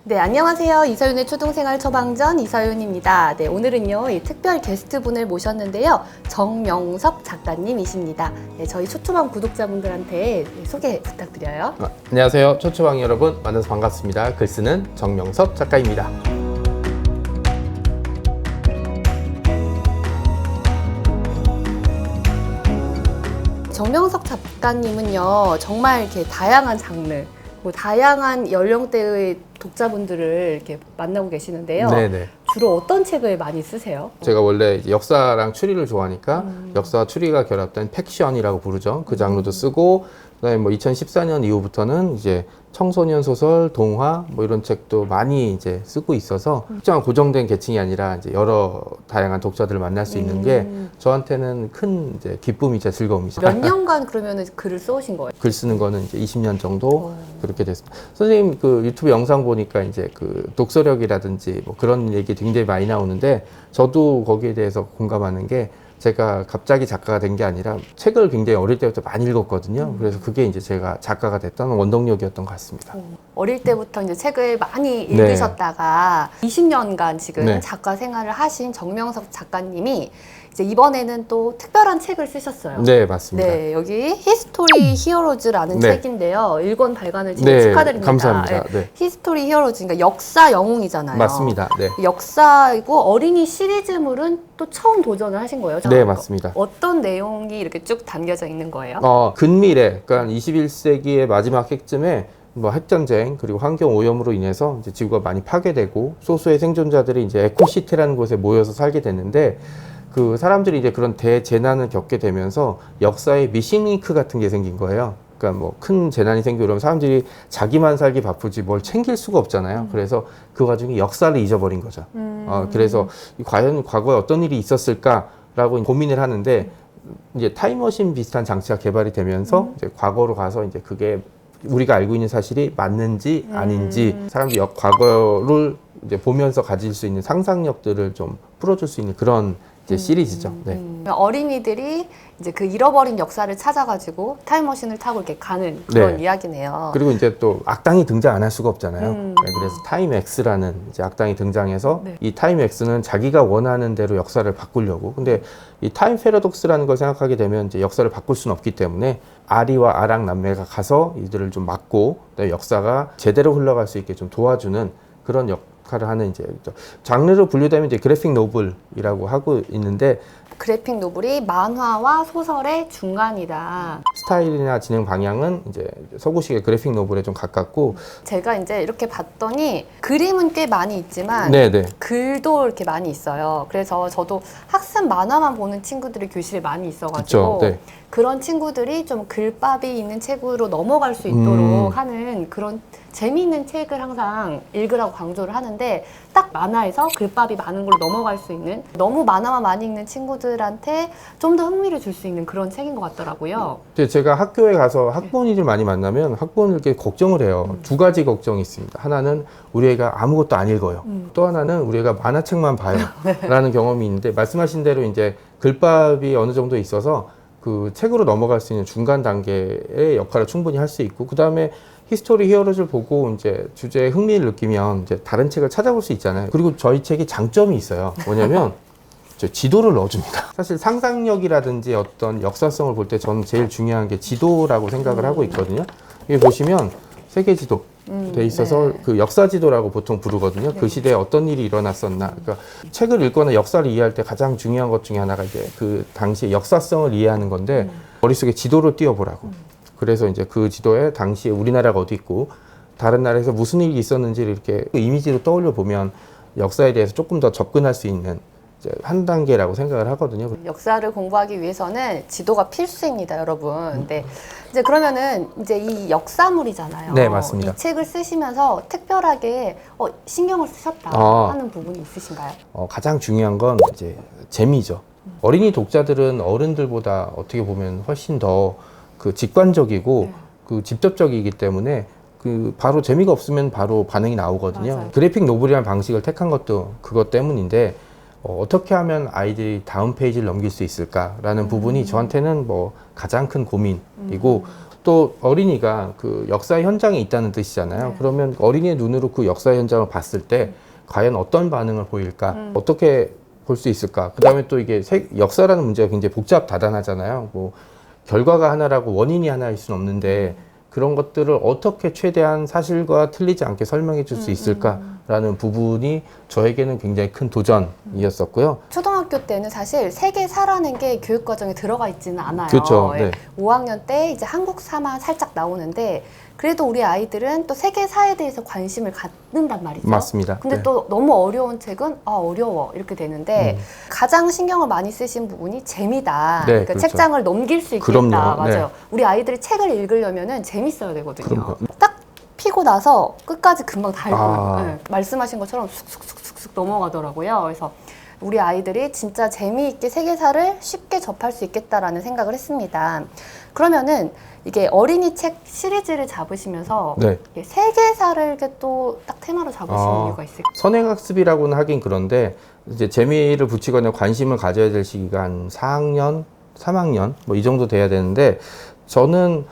네, 안녕하세요. 이서윤의 초등생활 처방전 이서윤입니다. 네, 오늘은요, 이 특별 게스트분을 모셨는데요. 정명섭 작가님이십니다. 네, 저희 초초방 구독자분들한테 소개 부탁드려요. 안녕하세요. 초초방 여러분, 만나서 반갑습니다. 글 쓰는 정명섭 작가입니다. 정명섭 작가님은요, 정말 이렇게 다양한 장르, 다양한 연령대의 독자분들을 이렇게 만나고 계시는데요. 네네. 주로 어떤 책을 많이 쓰세요? 제가 원래 이제 역사랑 추리를 좋아하니까 역사와 추리가 결합된 팩션이라고 부르죠. 그 장르도 쓰고, 그다음에 뭐 2014년 이후부터는 이제 청소년 소설, 동화 뭐 이런 책도 많이 이제 쓰고 있어서 특정한 고정된 계층이 아니라 이제 여러 다양한 독자들을 만날 수 있는 게 저한테는 큰 이제 기쁨이자 즐거움이죠. 몇 년간 그러면 글을 써오신 거예요? 글 쓰는 거는 이제 20년 정도 그렇게 됐습니다. 선생님 그 유튜브 영상 보니까 이제 그 독서력이라든지 뭐 그런 얘기 굉장히 많이 나오는데 저도 거기에 대해서 공감하는 게 제가 갑자기 작가가 된 게 아니라 책을 굉장히 어릴 때부터 많이 읽었거든요. 그래서 그게 이제 제가 작가가 됐던 원동력이었던 것 같습니다. 어릴 때부터 이제 책을 많이 읽으셨다가 20년간 지금 네. 작가 생활을 하신 정명섭 작가님이 이제 이번에는 또 특별한 책을 쓰셨어요. 네, 맞습니다. 네, 여기 히스토리 히어로즈라는 네. 책인데요. 1권 발간을 지금 네, 축하드립니다. 감사합니다. 네. 히스토리 히어로즈, 그러니까 역사 영웅이잖아요. 맞습니다. 네. 역사이고 어린이 시리즈물은 또 처음 도전을 하신 거예요? 네, 맞습니다. 어떤 내용이 이렇게 쭉 담겨져 있는 거예요? 근미래, 그러니까 21세기의 마지막 핵쯤에 뭐 핵전쟁 그리고 환경 오염으로 인해서 이제 지구가 많이 파괴되고 소수의 생존자들이 이제 에코시티라는 곳에 모여서 살게 됐는데 그 사람들이 이제 그런 대재난을 겪게 되면서 역사에 미싱링크 같은 게 생긴 거예요. 그러니까 뭐 큰 재난이 생기고 이러면 사람들이 자기만 살기 바쁘지 뭘 챙길 수가 없잖아요. 그래서 그 와중에 역사를 잊어버린 거죠. 그래서 과연 과거에 어떤 일이 있었을까라고 고민을 하는데 이제 타임머신 비슷한 장치가 개발이 되면서 이제 과거로 가서 이제 그게 우리가 알고 있는 사실이 맞는지 아닌지 사람들이 과거를 이제 보면서 가질 수 있는 상상력들을 좀 풀어줄 수 있는 그런 이제 시리즈죠. 네. 어린이들이 이제 그 잃어버린 역사를 찾아가지고 타임머신을 타고 이렇게 가는 그런 네. 이야기네요. 그리고 이제 또 악당이 등장 안 할 수가 없잖아요. 네, 그래서 타임엑스라는 이제 악당이 등장해서 네. 이 타임엑스는 자기가 원하는 대로 역사를 바꾸려고. 근데 이 타임 패러독스라는 걸 생각하게 되면 이제 역사를 바꿀 수는 없기 때문에 아리와 아랑 남매가 가서 이들을 좀 막고 역사가 제대로 흘러갈 수 있게 좀 도와주는 그런 역할을 하는 이제 장르로 분류되면 이제 그래픽 노블이라고 하고 있는데 그래픽 노블이 만화와 소설의 중간이다. 스타일이나 진행 방향은 이제 서구식의 그래픽 노블에 좀 가깝고 제가 이제 이렇게 봤더니 그림은 꽤 많이 있지만 네네. 글도 이렇게 많이 있어요. 그래서 저도 학습 만화만 보는 친구들이 교실에 많이 있어가지고 그쵸, 네. 그런 친구들이 좀 글밥이 있는 책으로 넘어갈 수 있도록 하는 그런 재미있는 책을 항상 읽으라고 강조를 하는데 딱 만화에서 글밥이 많은 걸로 넘어갈 수 있는 너무 만화만 많이 읽는 친구들한테 좀 더 흥미를 줄 수 있는 그런 책인 것 같더라고요. 제가 학교에 가서 학부모님들 많이 만나면 학부모님들께 걱정을 해요. 두 가지 걱정이 있습니다. 하나는 우리 애가 아무것도 안 읽어요. 또 하나는 우리 애가 만화책만 봐요. 라는 경험이 있는데 말씀하신 대로 이제 글밥이 어느 정도 있어서 그 책으로 넘어갈 수 있는 중간 단계의 역할을 충분히 할 수 있고 그 다음에 히스토리 히어로즈를 보고 이제 주제에 흥미를 느끼면 이제 다른 책을 찾아볼 수 있잖아요. 그리고 저희 책이 장점이 있어요. 뭐냐면 저 지도를 넣어줍니다. 사실 상상력이라든지 어떤 역사성을 볼 때 저는 제일 중요한 게 지도라고 생각을 하고 있거든요. 여기 보시면 세계 지도 돼 있어서 네. 그 역사 지도라고 보통 부르거든요. 그 시대에 어떤 일이 일어났었나. 그러니까 책을 읽거나 역사를 이해할 때 가장 중요한 것 중에 하나가 이제 그 당시의 역사성을 이해하는 건데 머릿속에 지도를 띄워보라고. 그래서 이제 그 지도에 당시에 우리나라가 어디 있고 다른 나라에서 무슨 일이 있었는지를 이렇게 그 이미지로 떠올려 보면 역사에 대해서 조금 더 접근할 수 있는 이제 한 단계라고 생각을 하거든요. 역사를 공부하기 위해서는 지도가 필수입니다, 여러분. 네. 이제 그러면은 이제 이 역사물이잖아요. 네, 맞습니다. 이 책을 쓰시면서 특별하게 신경을 쓰셨다 하는 부분이 있으신가요? 가장 중요한 건 이제 재미죠. 어린이 독자들은 어른들보다 어떻게 보면 훨씬 더 그 직관적이고 그 직접적이기 때문에 그 바로 재미가 없으면 바로 반응이 나오거든요. 맞아요. 그래픽 노블이라는 방식을 택한 것도 그것 때문인데 어떻게 하면 아이들이 다음 페이지를 넘길 수 있을까라는 부분이 저한테는 뭐 가장 큰 고민이고 또 어린이가 그 역사 현장에 있다는 뜻이잖아요. 네. 그러면 어린이의 눈으로 그 역사 현장을 봤을 때 과연 어떤 반응을 보일까? 어떻게 볼 수 있을까? 그 다음에 또 이게 역사라는 문제가 굉장히 복잡다단하잖아요. 뭐 결과가 하나라고 원인이 하나일 수는 없는데 그런 것들을 어떻게 최대한 사실과 틀리지 않게 설명해 줄 수 있을까라는 부분이 저에게는 굉장히 큰 도전이었었고요. 초등학교 때는 사실 세계사라는 게 교육 과정에 들어가 있지는 않아요. 그렇죠. 네. 5학년 때 이제 한국사만 살짝 나오는데 그래도 우리 아이들은 또 세계사에 대해서 관심을 갖는단 말이죠. 맞습니다. 근데 네. 또 너무 어려운 책은 어려워 이렇게 되는데 가장 신경을 많이 쓰신 부분이 재미다. 네, 그러니까 그렇죠. 책장을 넘길 수 있겠다. 그럼요. 맞아요. 네. 우리 아이들이 책을 읽으려면은 재밌어야 되거든요. 그럼요. 딱 피고 나서 끝까지 금방 다 읽어요. 아. 네. 말씀하신 것처럼 쑥쑥쑥쑥 넘어가더라고요. 그래서 우리 아이들이 진짜 재미있게 세계사를 쉽게 접할 수 있겠다라는 생각을 했습니다. 그러면은 이게 어린이 책 시리즈를 잡으시면서 네. 이게 세계사를 이렇게 또 딱 테마로 잡으신 이유가 있을까요? 선행학습이라고는 하긴 그런데 이제 재미를 붙이거나 관심을 가져야 될 시기가 한 4학년, 3학년 뭐 이 정도 돼야 되는데 저는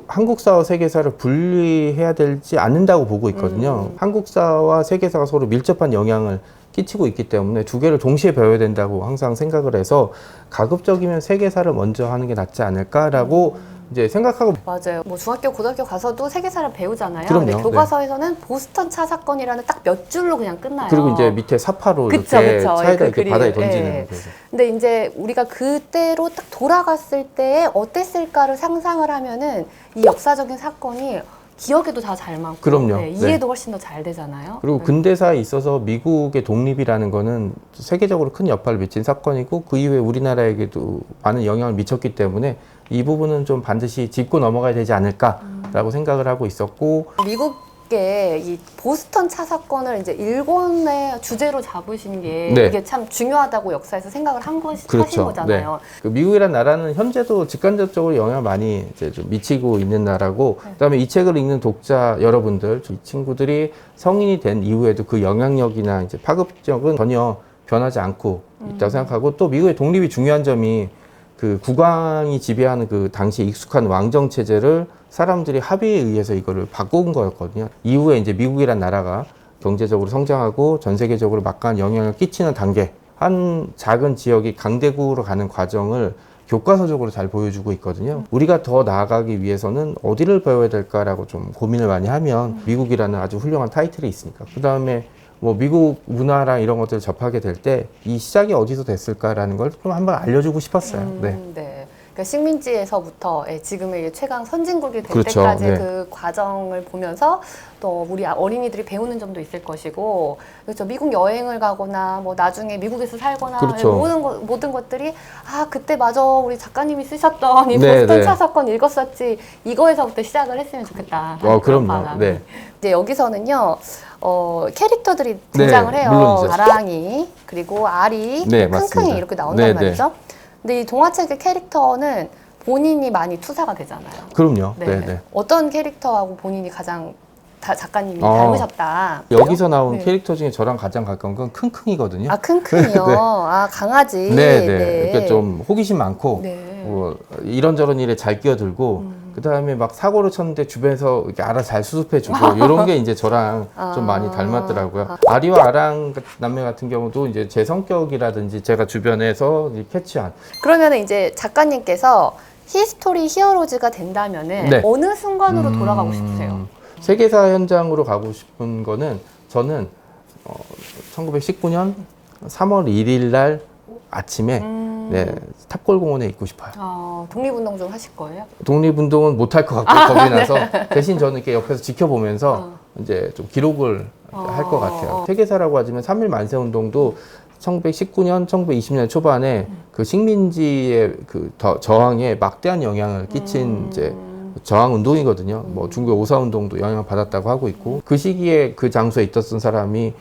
한국사와 세계사를 분리해야 되지 않는다고 보고 있거든요. 한국사와 세계사가 서로 밀접한 영향을 끼치고 있기 때문에 두 개를 동시에 배워야 된다고 항상 생각을 해서 가급적이면 세계사를 먼저 하는 게 낫지 않을까라고 이제 생각하고. 맞아요. 뭐 중학교, 고등학교 가서도 세계사를 배우잖아요. 그럼요. 근데 교과서에서는 보스턴 차 사건이라는 딱 몇 줄로 그냥 끝나요. 그리고 이제 밑에 사파로 그쵸, 이렇게 그쵸. 차에다 그 이렇게 그림. 바다에 던지는 예. 거죠. 근데 이제 우리가 그때로 딱 돌아갔을 때 어땠을까를 상상을 하면은 이 역사적인 사건이 기억에도 다 잘 남고 그럼요. 네, 이해도 훨씬 더 잘 되잖아요. 그리고 네. 근대사에 있어서 미국의 독립이라는 거는 세계적으로 큰 여파를 미친 사건이고 그 이후에 우리나라에게도 많은 영향을 미쳤기 때문에 이 부분은 좀 반드시 짚고 넘어가야 되지 않을까라고 생각을 하고 있었고. 미국의 이 보스턴 차 사건을 이제 일본의 주제로 잡으시는 게 네. 이게 참 중요하다고 역사에서 생각을 하신 그렇죠. 거잖아요. 네. 그 미국이라는 나라는 현재도 직간접적으로 영향을 많이 이제 좀 미치고 있는 나라고, 그다음에 이 책을 읽는 독자 여러분들, 이 친구들이 성인이 된 이후에도 그 영향력이나 이제 파급력은 전혀 변하지 않고 있다고 생각하고, 또 미국의 독립이 중요한 점이 그 국왕이 지배하는 그 당시 익숙한 왕정 체제를 사람들이 합의에 의해서 이거를 바꾼 거였거든요. 이후에 이제 미국이란 나라가 경제적으로 성장하고 전 세계적으로 막강한 영향을 끼치는 단계, 한 작은 지역이 강대국으로 가는 과정을 교과서적으로 잘 보여주고 있거든요. 우리가 더 나아가기 위해서는 어디를 배워야 될까라고 좀 고민을 많이 하면 미국이라는 아주 훌륭한 타이틀이 있으니까. 그 다음에 뭐 미국 문화랑 이런 것들을 접하게 될 때 이 시작이 어디서 됐을까라는 걸 좀 한번 알려주고 싶었어요. 네. 네. 그러니까 식민지에서부터 지금의 최강 선진국이 될 그렇죠. 때까지 네. 그 과정을 보면서 또 우리 어린이들이 배우는 점도 있을 것이고, 그렇죠. 미국 여행을 가거나 뭐 나중에 미국에서 살거나 그렇죠. 모든 것들이 그때 맞아 우리 작가님이 쓰셨던 이 네, 보스턴 네. 차 사건 읽었었지, 이거에서부터 시작을 했으면 좋겠다. 그런 그럼요. 바람이. 네. 이제 여기서는요. 캐릭터들이 등장을 네, 해요. 물론이죠. 아랑이, 그리고 아리, 네, 킁킁이 맞습니다. 이렇게 나온단 네, 말이죠. 근데 이 동화책의 캐릭터는 본인이 많이 투사가 되잖아요. 그럼요. 네. 네, 네. 어떤 캐릭터하고 본인이 가장 작가님이 아, 닮으셨다. 여기서 나온 네. 캐릭터 중에 저랑 가장 가까운 건 킁킁이거든요. 킁킁이요. 네. 강아지. 네, 네. 이렇게 좀 호기심 많고, 네. 이런저런 일에 잘 끼어들고, 그 다음에 막 사고를 쳤는데 주변에서 이렇게 알아서 잘 수습해주고, 이런 게 이제 저랑 좀 많이 닮았더라고요. 아리와 아랑 남매 같은 경우도 이제 제 성격이라든지 제가 주변에서 캐치한. 그러면 이제 작가님께서 히스토리 히어로즈가 된다면은 네. 어느 순간으로 돌아가고 싶으세요? 세계사 현장으로 가고 싶은 거는 저는 1919년 3월 1일 날 아침에 네, 탑골공원에 있고 싶어요. 독립운동 좀 하실 거예요? 독립운동은 못할 것 같고 겁이 나서 대신 저는 이렇게 옆에서 지켜보면서 이제 좀 기록을 할 것 같아요. 세계사라고 하지만 3.1 만세운동도 1919년, 1920년 초반에 그 식민지의 그 저항에 막대한 영향을 끼친 이제 저항 운동이거든요. 뭐 중국 오사 운동도 영향을 받았다고 하고 있고, 그 시기에 그 장소에 있었던 사람이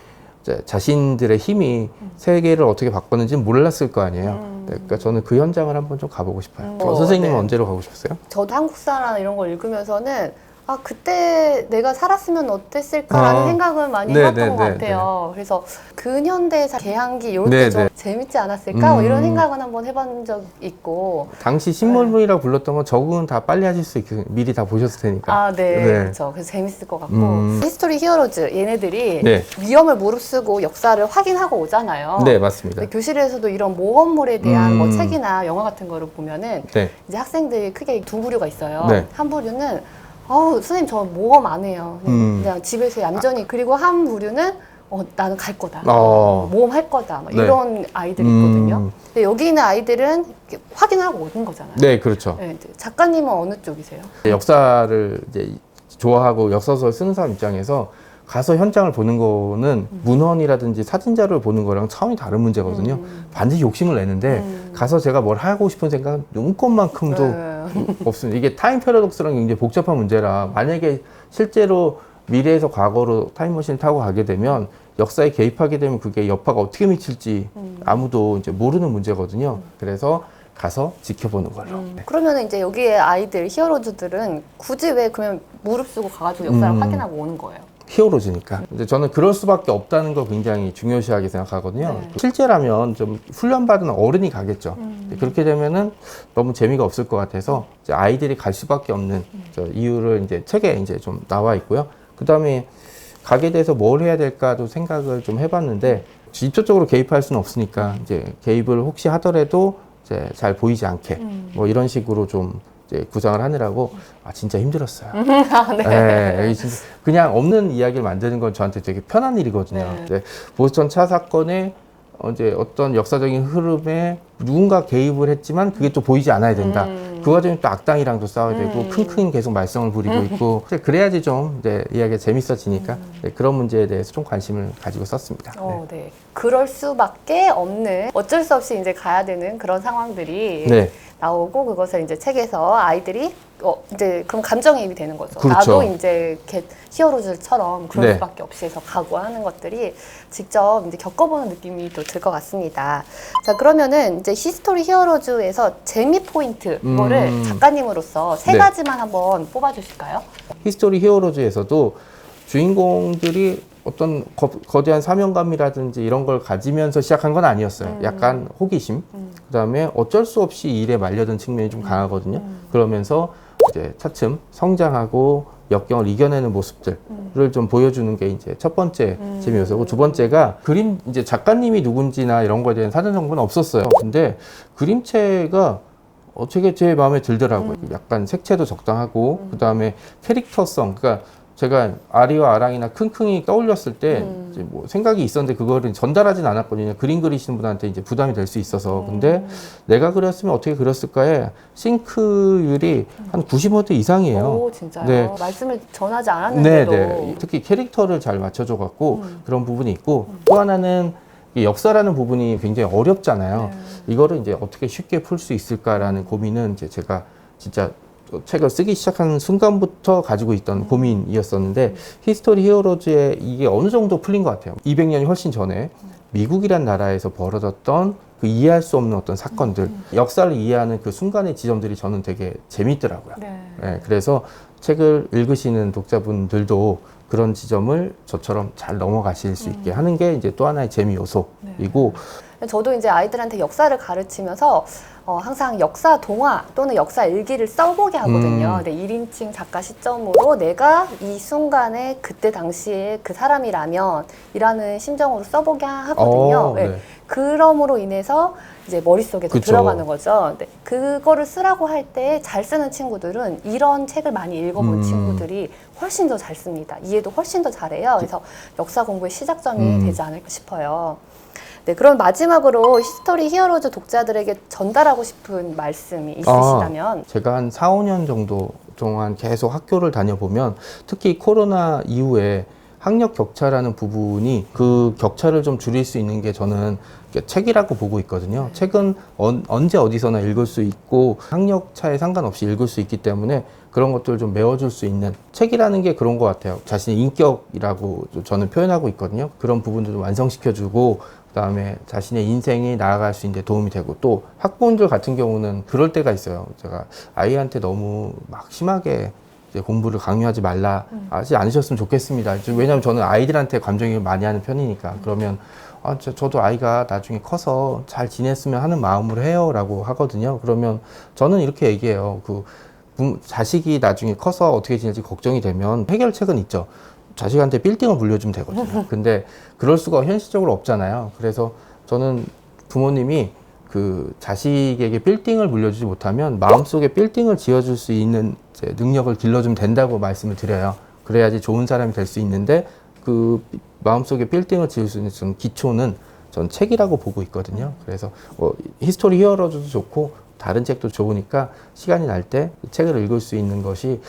이제 자신들의 힘이 세계를 어떻게 바꿨는지는 몰랐을 거 아니에요. 네, 그러니까 저는 그 현장을 한번 좀 가보고 싶어요. 선생님은 네. 언제로 가고 싶으세요? 저도 한국사나 이런 걸 읽으면서는 그때 내가 살았으면 어땠을까라는 생각은 많이 해봤던 것 같아요. 그래서 근현대 개항기 이럴 때 좀 재밌지 않았을까? 뭐 이런 생각은 한번 해본 적 있고. 당시 신물물이라고 불렀던 건 적응은 다 빨리 하실 수 있게 미리 다 보셨을 테니까. 그렇죠. 그래서 재밌을 것 같고. 히스토리 히어로즈 얘네들이 위험을 무릅쓰고 역사를 확인하고 오잖아요. 네, 맞습니다. 교실에서도 이런 모험물에 대한 뭐 책이나 영화 같은 거를 보면은 이제 학생들이 크게 두 부류가 있어요. 한 부류는 선생님 저 모험 안 해요. 그냥 집에서 얌전히. 그리고 한 부류는 나는 갈 거다. 모험할 거다. 이런 아이들이 있거든요. 근데 여기 있는 아이들은 확인하고 오는 거잖아요. 네, 그렇죠. 작가님은 어느 쪽이세요? 역사를 이제 좋아하고 역사서를 쓰는 사람 입장에서 가서 현장을 보는 거는 문헌이라든지 사진자료를 보는 거랑 차원이 다른 문제거든요. 반드시 욕심을 내는데 가서 제가 뭘 하고 싶은 생각은 눈꼽만큼도 없습니다. 이게 타임 패러독스랑 굉장히 복잡한 문제라 만약에 실제로 미래에서 과거로 타임머신을 타고 가게 되면 역사에 개입하게 되면 그게 여파가 어떻게 미칠지 아무도 이제 모르는 문제거든요. 그래서 가서 지켜보는 걸로. 그러면 이제 여기에 아이들 히어로즈들은 굳이 왜 그러면 무릅쓰고 가가지고 역사를 확인하고 오는 거예요? 히어로즈니까. 근데 저는 그럴 수밖에 없다는 걸 굉장히 중요시하게 생각하거든요. 실제라면 좀 훈련받은 어른이 가겠죠. 그렇게 되면은 너무 재미가 없을 것 같아서 이제 아이들이 갈 수밖에 없는 이유를 이제 책에 이제 좀 나와 있고요. 그 다음에 가게 돼서 뭘 해야 될까도 생각을 좀 해봤는데 직접적으로 개입할 수는 없으니까 이제 개입을 혹시 하더라도 이제 잘 보이지 않게 뭐 이런 식으로 좀 이제 구상을 하느라고 진짜 힘들었어요. 진짜 그냥 없는 이야기를 만드는 건 저한테 되게 편한 일이거든요. 보스턴 차 사건에 이제 어떤 역사적인 흐름에 누군가 개입을 했지만 그게 또 보이지 않아야 된다. 그 과정에 또 악당이랑도 싸워야 되고 킁킁 계속 말썽을 부리고 있고 그래야지 좀 이제 이야기가 재밌어지니까 그런 문제에 대해서 좀 관심을 가지고 썼습니다. 그럴 수밖에 없는 어쩔 수 없이 이제 가야 되는 그런 상황들이 나오고 그것을 이제 책에서 아이들이 이제 그럼 감정이입이 되는 거죠. 그렇죠. 나도 이제 히어로즈처럼 그럴 수밖에 없이 해서 가고 하는 것들이 직접 이제 겪어보는 느낌이 또 들 것 같습니다. 자, 그러면은 이제 히스토리 히어로즈에서 재미 포인트 이거를 작가님으로서 세 가지만 한번 뽑아주실까요? 히스토리 히어로즈에서도 주인공들이 어떤 거대한 사명감이라든지 이런 걸 가지면서 시작한 건 아니었어요. 약간 호기심, 그다음에 어쩔 수 없이 일에 말려든 측면이 좀 강하거든요. 그러면서 이제 차츰 성장하고 역경을 이겨내는 모습들을 좀 보여주는 게 이제 첫 번째 재미 요소고, 두 번째가 그림, 이제 작가님이 누군지나 이런 거에 대한 사전 정보는 없었어요. 근데 그림체가 되게 제 마음에 들더라고요. 약간 색채도 적당하고, 그 다음에 캐릭터성, 그러니까 제가 아리와 아랑이나 킁킁이 떠올렸을 때 이제 뭐 생각이 있었는데 그거를 전달하진 않았거든요. 그림 그리시는 분한테 이제 부담이 될 수 있어서. 근데 내가 그렸으면 어떻게 그렸을까에 싱크율이 한 90% 이상이에요. 오, 진짜요? 말씀을 전하지 않았는데도. 특히 캐릭터를 잘 맞춰줘갖고 그런 부분이 있고, 또 하나는 이 역사라는 부분이 굉장히 어렵잖아요. 이거를 이제 어떻게 쉽게 풀 수 있을까라는 고민은 이제 제가 진짜 책을 쓰기 시작하는 순간부터 가지고 있던 고민이었었는데, 히스토리 히어로즈에 이게 어느 정도 풀린 것 같아요. 200년이 훨씬 전에 미국이란 나라에서 벌어졌던 그 이해할 수 없는 어떤 사건들, 역사를 이해하는 그 순간의 지점들이 저는 되게 재밌더라고요. 그래서 책을 읽으시는 독자분들도 그런 지점을 저처럼 잘 넘어가실 수 있게 하는 게 이제 또 하나의 재미 요소이고, 저도 이제 아이들한테 역사를 가르치면서 항상 역사 동화 또는 역사 일기를 써보게 하거든요. 근데 1인칭 작가 시점으로 내가 이 순간에 그때 당시에 그 사람이라면 이라는 심정으로 써보게 하거든요. 그럼으로 인해서 이제 머릿속에 들어가는 거죠. 근데 그거를 쓰라고 할 때 잘 쓰는 친구들은 이런 책을 많이 읽어본 친구들이 훨씬 더 잘 씁니다. 이해도 훨씬 더 잘해요. 그래서 역사 공부의 시작점이 되지 않을까 싶어요. 네, 그럼 마지막으로 히스토리 히어로즈 독자들에게 전달하고 싶은 말씀이 있으시다면? 제가 한 4, 5년 정도 동안 계속 학교를 다녀보면 특히 코로나 이후에 학력 격차라는 부분이, 그 격차를 좀 줄일 수 있는 게 저는 책이라고 보고 있거든요. 책은 언제 어디서나 읽을 수 있고 학력 차에 상관없이 읽을 수 있기 때문에 그런 것들을 좀 메워줄 수 있는 책이라는 게 그런 것 같아요. 자신의 인격이라고 저는 표현하고 있거든요. 그런 부분들도 완성시켜주고, 그다음에 자신의 인생이 나아갈 수 있는 데 도움이 되고, 또 학부모들 같은 경우는 그럴 때가 있어요. 제가 아이한테 너무 막 심하게 이제 공부를 강요하지 말라 하지 않으셨으면 좋겠습니다. 왜냐하면 저는 아이들한테 감정이입을 많이 하는 편이니까. 그러면 저도 아이가 나중에 커서 잘 지냈으면 하는 마음으로 해요라고 하거든요. 그러면 저는 이렇게 얘기해요. 자식이 나중에 커서 어떻게 지낼지 걱정이 되면 해결책은 있죠. 자식한테 빌딩을 물려주면 되거든요. 근데 그럴 수가 현실적으로 없잖아요. 그래서 저는 부모님이 자식에게 빌딩을 물려주지 못하면 마음속에 빌딩을 지어줄 수 있는 이제 능력을 길러주면 된다고 말씀을 드려요. 그래야지 좋은 사람이 될 수 있는데 마음속에 빌딩을 지을 수 있는 좀 기초는 전 책이라고 보고 있거든요. 그래서 히스토리 히어로즈도 좋고 다른 책도 좋으니까 시간이 날 때 책을 읽을 수 있는 것이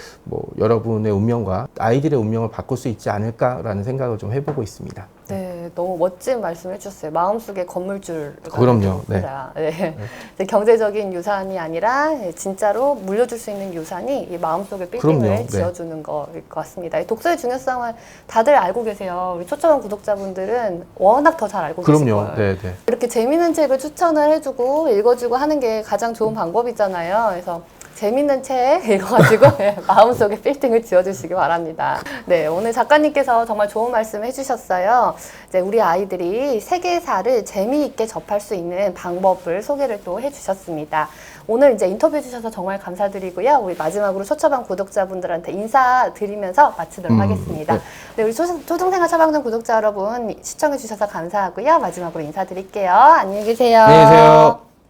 여러분의 운명과 아이들의 운명을 바꿀 수 있지 않을까라는 생각을 좀 해보고 있습니다. 네, 너무 멋진 말씀을 해주셨어요. 마음속에 건물줄. 그럼요. 네. 네. 경제적인 유산이 아니라 진짜로 물려줄 수 있는 유산이 이 마음속에 빌딩을 그럼요. 네. 지어주는 거일 것 같습니다. 이 독서의 중요성을 다들 알고 계세요. 우리 초점한 구독자분들은 워낙 더 잘 알고 계실 그럼요. 거예요. 네, 네. 이렇게 재미있는 책을 추천을 해주고 읽어주고 하는 게 가장 좋은 방법이잖아요. 그래서 재밌는 책 읽어가지고 마음속에 빌딩을 지어주시기 바랍니다. 네, 오늘 작가님께서 정말 좋은 말씀 해주셨어요. 이제 우리 아이들이 세계사를 재미있게 접할 수 있는 방법을 소개를 또 해주셨습니다. 오늘 이제 인터뷰 해주셔서 정말 감사드리고요. 우리 마지막으로 초처방 구독자분들한테 인사드리면서 마치도록 하겠습니다. 네. 네, 우리 초중생활 처방전 구독자 여러분 시청해주셔서 감사하고요. 마지막으로 인사드릴게요. 안녕히 계세요. 안녕히 계세요.